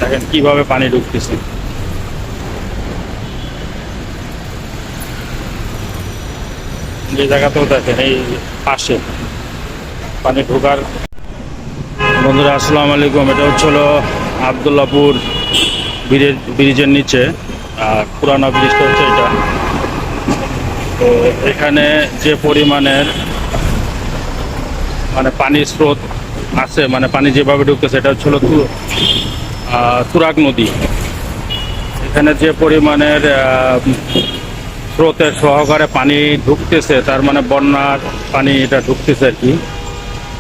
দেখেন কিভাবে পানি ঢুকতেছে। যে জায়গাতেও দেখেন এই পাশে পানি ঢোকার। বন্ধুরা আসসালামু আলাইকুম। এটা হচ্ছিল আবদুল্লাপুর ব্রিজের নিচে, পুরানো ব্রিজটা হচ্ছে এটা। তো এখানে যে পরিমাণের পানির স্রোত আছে, পানি যেভাবে ঢুকতেছে, এটা হচ্ছিল তুরাগ নদী। এখানে যে পরিমাণের স্রোতের সহকারে পানি ঢুকতেছে, তার বন্যার পানি এটা ঢুকতেছে আর কি।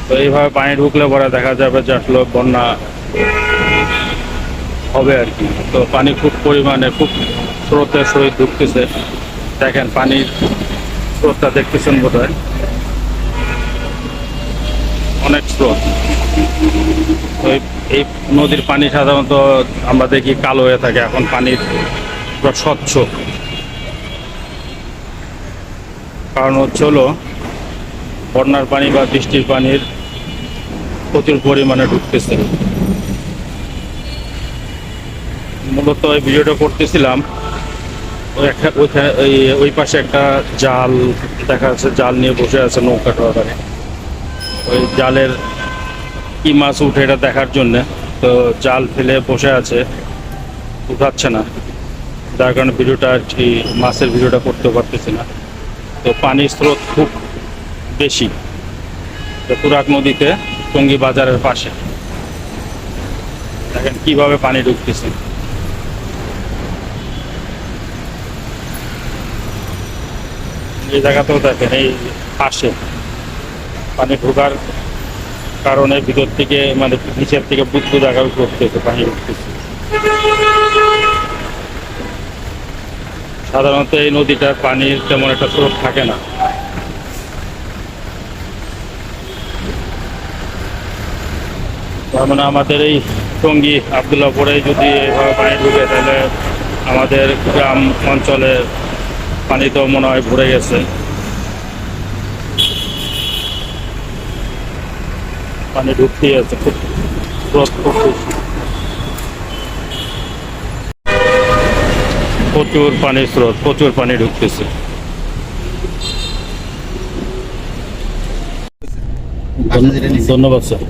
তো এইভাবে পানি ঢুকলে পরে দেখা যাবে যে আসলে বন্যা হবে আর কি। তো পানি খুব স্রোতের সহিত ঢুকতেছে। দেখেন পানির স্রোতটা দেখতেছেন বোধহয়, অনেক স্রোত। তো এই নদীর পানি সাধারণত আমরা দেখি কালো হয়ে থাকে, এখন পানির পুরো স্বচ্ছ। কারণ হলো বন্যার পানি বা বৃষ্টির পানির প্রচুর পরিমাণে ঢুকতেছে। মূলত এই ভিডিওটা করতেছিলাম, ওই পাশে একটা জাল দেখা যাচ্ছে, জাল নিয়ে বসে আছে নৌকা টৌকারে। ওই জালের কি মাছ উঠে এটা দেখার জন্যে। তো জাল ফেলে বসে আছে, উঠাচ্ছে না, যার কারণে ভিডিওটা আর কি মাছের ভিডিওটা করতে পারতেছি না। তো পানির স্রোত খুব বেশি তুরাগ নদীতে, টঙ্গী বাজারের পাশে। দেখেন কিভাবে পানি ঢুকতেছে। এই জায়গাতেও দেখেন এই পাশে পানি ঢোকার কারণে ভিতর থেকে নিচের থেকে বুদ্ধ জায়গায় করতেছে, পানি ঢুকতেছে। সাধারণত এই নদীটার পানির তেমন একটা স্রোত থাকে না। তার আমাদের এই টঙ্গী আবদুল্লাপুরে যদি এভাবে পানি ঢুকে, তাহলে আমাদের গ্রাম অঞ্চলে পানি তো মনে হয় ভরে গেছে। পানি ঢুকতেই আছে, খুব স্রোত খুব বেশি, প্রচুর পানির স্রোত, প্রচুর পানি ঢুকতেছে। ধন্যবাদ স্যার।